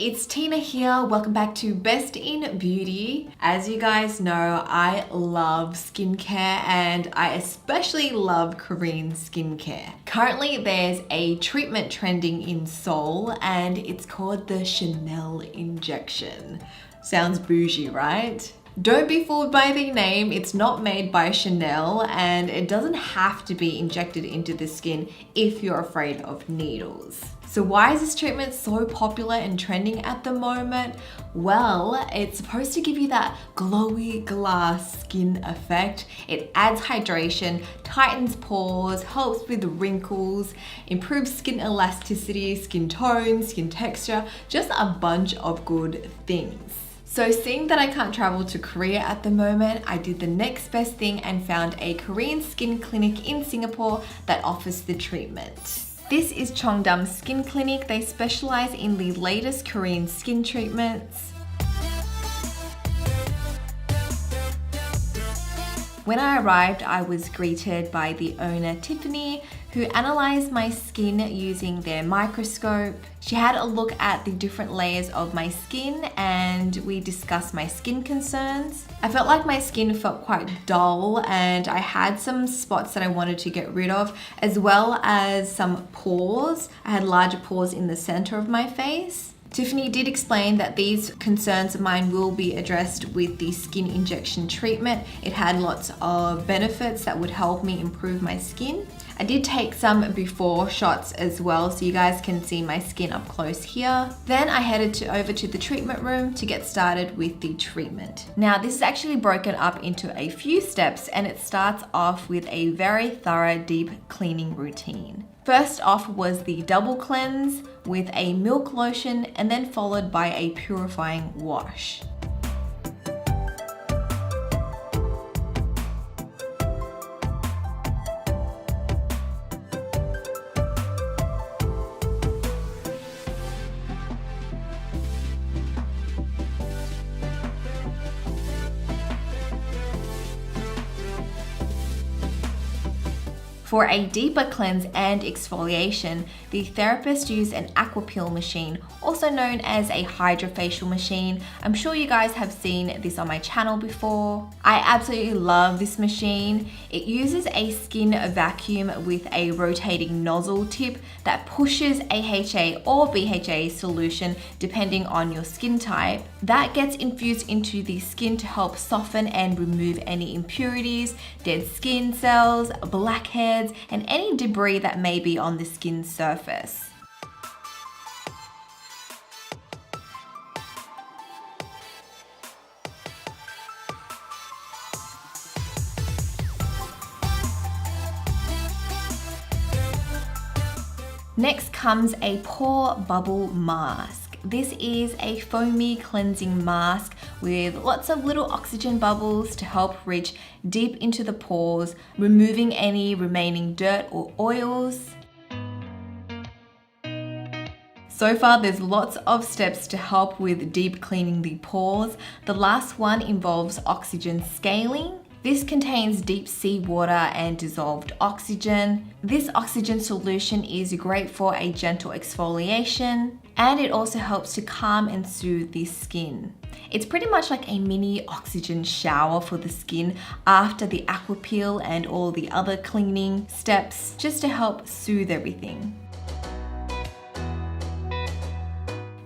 it's Tina here. Welcome back to Best in Beauty. As you guys know, I love skincare and I especially love Korean skincare. Currently, there's a treatment trending in Seoul and it's called the Chanel injection. Sounds bougie, right? Don't be fooled by the name, it's not made by Chanel and it doesn't have to be injected into the skin if you're afraid of needles. So why is this treatment so popular and trending at the moment? Well, it's supposed to give you that glowy glass skin effect. It adds hydration, tightens pores, helps with wrinkles, improves skin elasticity, skin tone, skin texture, just a bunch of good things. So seeing that I can't travel to Korea at the moment, I did the next best thing and found a Korean skin clinic in Singapore that offers the treatment. This is Cheongdam Skin Clinic. They specialize in the latest Korean skin treatments. When I arrived, I was greeted by the owner, Tiffany, who analyzed my skin using their microscope. She had a look at the different layers of my skin and we discussed my skin concerns. I felt like my skin felt quite dull and I had some spots that I wanted to get rid of, as well as some pores. I had larger pores in the center of my face. Tiffany did explain that these concerns of mine will be addressed with the skin injection treatment. It had lots of benefits that would help me improve my skin. I did take some before shots as well, so you guys can see my skin up close here. Then I headed over to the treatment room to get started with the treatment. Now this is actually broken up into a few steps and it starts off with a very thorough deep cleaning routine. First off was the double cleanse with a milk lotion and then followed by a purifying wash. For a deeper cleanse and exfoliation, the therapist used an aquapeel machine, also known as a hydrofacial machine. I'm sure you guys have seen this on my channel before. I absolutely love this machine. It uses a skin vacuum with a rotating nozzle tip that pushes AHA or BHA solution depending on your skin type. That gets infused into the skin to help soften and remove any impurities, dead skin cells, blackheads, and any debris that may be on the skin surface. Next comes a pore bubble mask. This is a foamy cleansing mask with lots of little oxygen bubbles to help reach deep into the pores, removing any remaining dirt or oils. So far, there's lots of steps to help with deep cleaning the pores. The last one involves oxygen scaling. This contains deep sea water and dissolved oxygen. This oxygen solution is great for a gentle exfoliation, and it also helps to calm and soothe the skin. It's pretty much like a mini oxygen shower for the skin after the aquapeel and all the other cleaning steps, just to help soothe everything.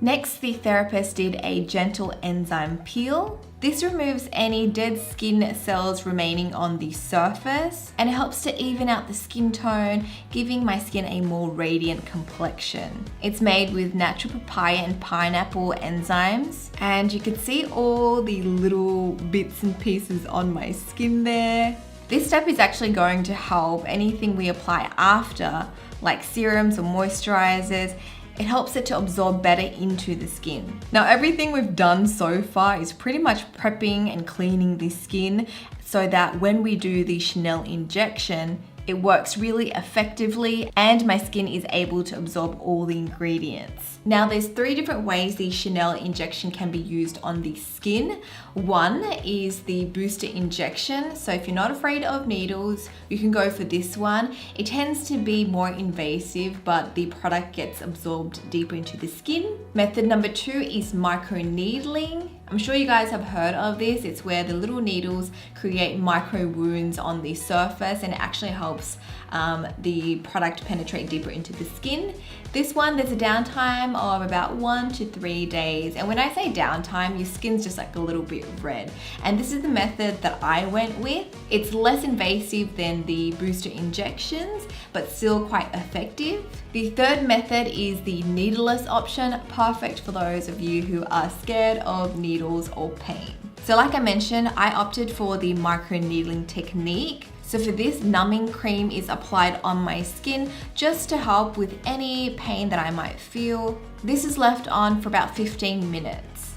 Next, the therapist did a gentle enzyme peel. This removes any dead skin cells remaining on the surface and it helps to even out the skin tone, giving my skin a more radiant complexion. It's made with natural papaya and pineapple enzymes, and you can see all the little bits and pieces on my skin there. This step is actually going to help anything we apply after, like serums or moisturizers. It helps it to absorb better into the skin. Now, everything we've done so far is pretty much prepping and cleaning the skin so that when we do the Chanel injection, it works really effectively and my skin is able to absorb all the ingredients. Now there's 3 different ways the 𝐂𝐈 injection can be used on the skin. One is the booster injection. So if you're not afraid of needles, you can go for this one. It tends to be more invasive, but the product gets absorbed deeper into the skin. Method number 2 is microneedling. I'm sure you guys have heard of this. It's where the little needles create micro wounds on the surface and it actually helps the product penetrate deeper into the skin. This one, there's a downtime of about 1 to 3 days. And when I say downtime, your skin's just like a little bit red. And this is the method that I went with. It's less invasive than the booster injections, but still quite effective. The third method is the needleless option, perfect for those of you who are scared of needles or pain. So like I mentioned, I opted for the microneedling technique. So for this, numbing cream is applied on my skin just to help with any pain that I might feel. This is left on for about 15 minutes.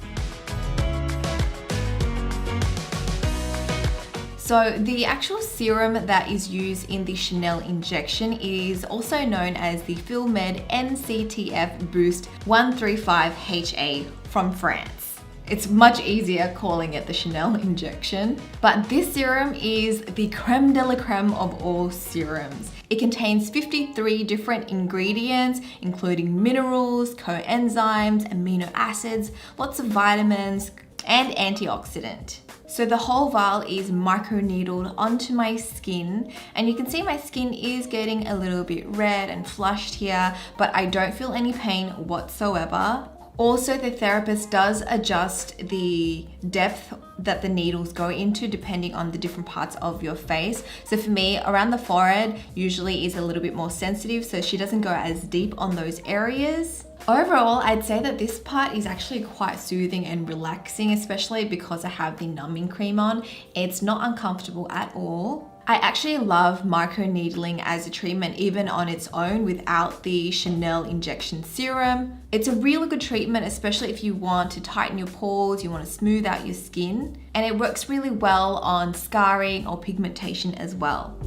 So the actual serum that is used in the 𝐂𝐈 injection is also known as the Filmed NCTF Boost 135HA from France. It's much easier calling it the 𝐂𝐈 injection, but this serum is the creme de la creme of all serums. It contains 53 different ingredients, including minerals, coenzymes, amino acids, lots of vitamins, and antioxidant. So the whole vial is microneedled onto my skin, and you can see my skin is getting a little bit red and flushed here, but I don't feel any pain whatsoever. Also, the therapist does adjust the depth that the needles go into depending on the different parts of your face. So for me, around the forehead usually is a little bit more sensitive, so she doesn't go as deep on those areas. Overall, I'd say that this part is actually quite soothing and relaxing, especially because I have the numbing cream on. It's not uncomfortable at all. I actually love microneedling as a treatment even on its own without the 𝐂𝐈 injection serum. It's a really good treatment, especially if you want to tighten your pores, you want to smooth out your skin, and it works really well on scarring or pigmentation as well.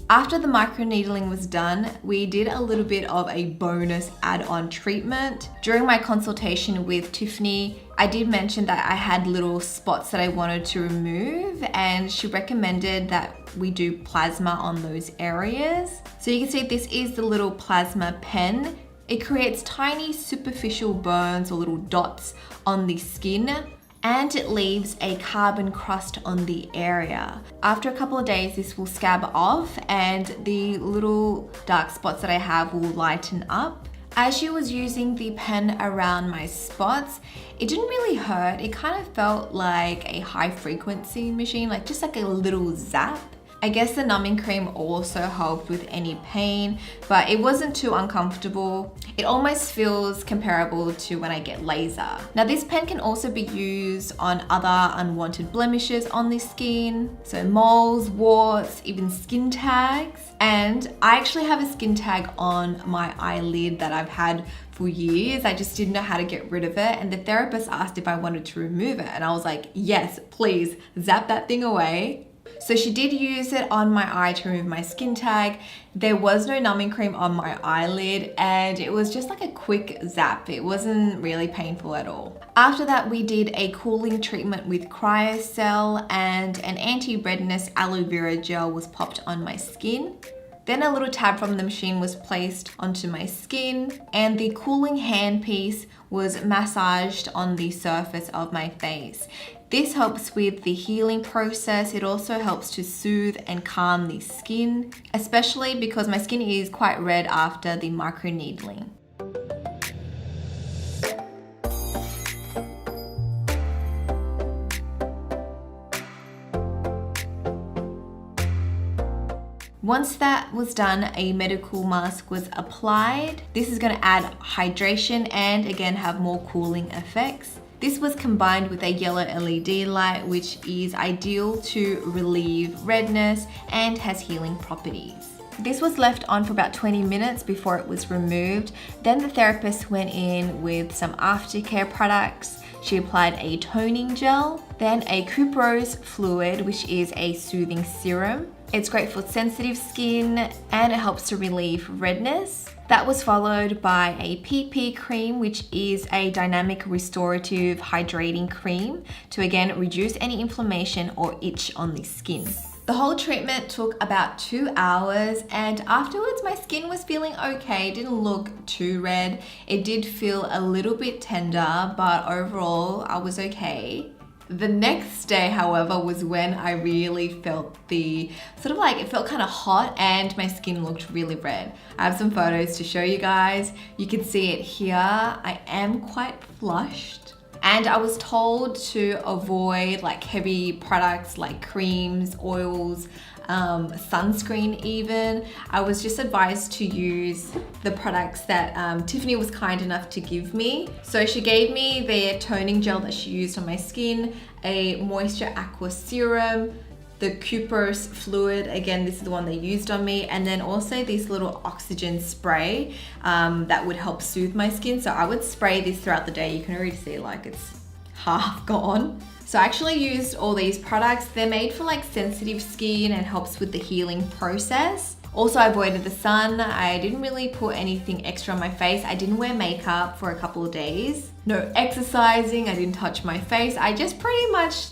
After the microneedling was done, we did a little bit of a bonus add-on treatment. During my consultation with Tiffany, I did mention that I had little spots that I wanted to remove, and she recommended that we do plasma on those areas. So you can see this is the little plasma pen. It creates tiny superficial burns or little dots on the skin, and it leaves a carbon crust on the area. After a couple of days, this will scab off and the little dark spots that I have will lighten up. As she was using the pen around my spots, it didn't really hurt. It kind of felt like a high frequency machine, like just like a little zap. I guess the numbing cream also helped with any pain, but it wasn't too uncomfortable. It almost feels comparable to when I get laser. Now this pen can also be used on other unwanted blemishes on the skin, so moles, warts, even skin tags. And I actually have a skin tag on my eyelid that I've had for years. I just didn't know how to get rid of it, and the therapist asked if I wanted to remove it, and I was like, yes, please, zap that thing away. So she did use it on my eye to remove my skin tag. There was no numbing cream on my eyelid, and it was just like a quick zap. It wasn't really painful at all. After that, we did a cooling treatment with Cryocell, and an anti-redness aloe vera gel was popped on my skin. Then a little tab from the machine was placed onto my skin, and the cooling handpiece was massaged on the surface of my face. This helps with the healing process. It also helps to soothe and calm the skin, especially because my skin is quite red after the microneedling. Once that was done, a medical mask was applied. This is going to add hydration and again have more cooling effects. This was combined with a yellow LED light, which is ideal to relieve redness and has healing properties. This was left on for about 20 minutes before it was removed. Then the therapist went in with some aftercare products. She applied a toning gel, then a couperose fluid, which is a soothing serum. It's great for sensitive skin and it helps to relieve redness. That was followed by a PP cream, which is a dynamic restorative hydrating cream to again reduce any inflammation or itch on the skin. The whole treatment took about 2 hours and afterwards my skin was feeling okay. It didn't look too red. It did feel a little bit tender, but overall I was okay. The next day, however, was when I really felt the sort of like, it felt kind of hot and my skin looked really red. I have some photos to show you guys. You can see it here. I am quite flushed. And I was told to avoid like heavy products like creams, oils, sunscreen even. I was just advised to use the products that Tiffany was kind enough to give me. So she gave me their toning gel that she used on my skin, a moisture aqua serum, the Cooper's fluid, again this is the one they used on me, and then also this little oxygen spray that would help soothe my skin. So I would spray this throughout the day. You can already see like it's half gone. So I actually used all these products. They're made for like sensitive skin and helps with the healing process. Also, I avoided the sun. I didn't really put anything extra on my face. I didn't wear makeup for a couple of days. No exercising, I didn't touch my face. I just pretty much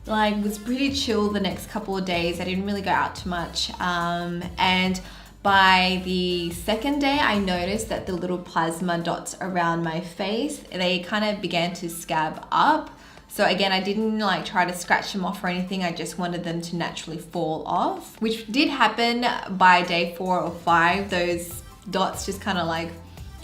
like was pretty chill the next couple of days. I didn't really go out too much. And by the second day, I noticed that the little plasma dots around my face, they kind of began to scab up. So again, I didn't like try to scratch them off or anything. I just wanted them to naturally fall off, which did happen by day 4 or 5. Those dots just kind of like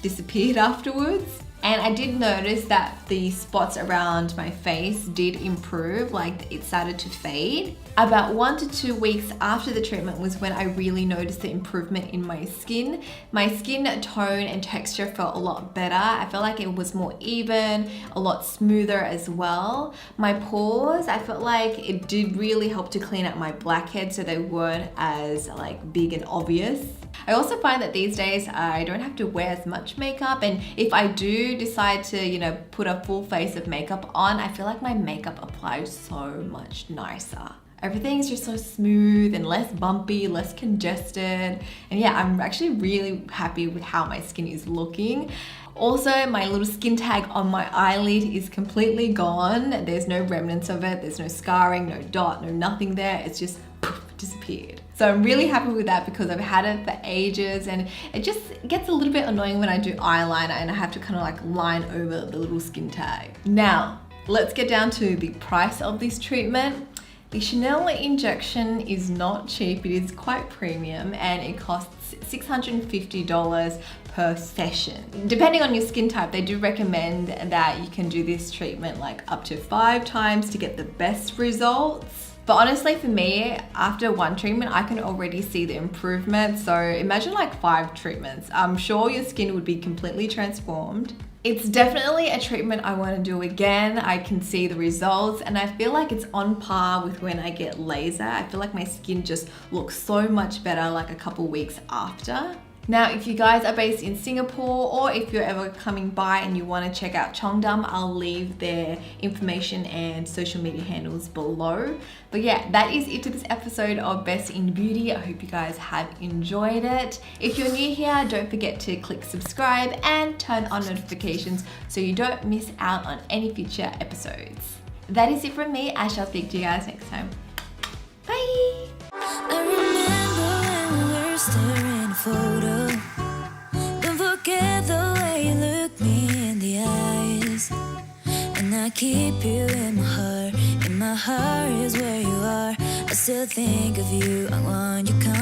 disappeared afterwards. And I did notice that the spots around my face did improve, like it started to fade. About 1 to 2 weeks after the treatment was when I really noticed the improvement in my skin. My skin tone and texture felt a lot better. I felt like it was more even, a lot smoother as well. My pores, I felt like it did really help to clean out my blackheads so they weren't as like big and obvious. I also find that these days I don't have to wear as much makeup, and if I do decide to, you know, put a full face of makeup on, I feel like my makeup applies so much nicer. Everything's just so smooth and less bumpy, less congested. And yeah, I'm actually really happy with how my skin is looking. Also, my little skin tag on my eyelid is completely gone. There's no remnants of it. There's no scarring, no dot, no nothing there. It's just poof, disappeared. So I'm really happy with that because I've had it for ages and it just gets a little bit annoying when I do eyeliner and I have to kind of like line over the little skin tag. Now, let's get down to the price of this treatment. The Chanel injection is not cheap. It is quite premium and it costs $650 per session. Depending on your skin type, they do recommend that you can do this treatment like up to 5 times to get the best results. But honestly, for me, after 1 treatment, I can already see the improvement. So imagine like 5 treatments. I'm sure your skin would be completely transformed. It's definitely a treatment I want to do again. I can see the results and I feel like it's on par with when I get laser. I feel like my skin just looks so much better like a couple weeks after. Now, if you guys are based in Singapore or if you're ever coming by and you want to check out Cheongdam, I'll leave their information and social media handles below. But yeah, that is it to this episode of Best in Beauty. I hope you guys have enjoyed it. If you're new here, don't forget to click subscribe and turn on notifications so you don't miss out on any future episodes. That is it from me. I shall speak to you guys next time. Bye! Photo. Don't forget the way you look me in the eyes. And I keep you in my heart. In my heart is where you are. I still think of you. I want you come.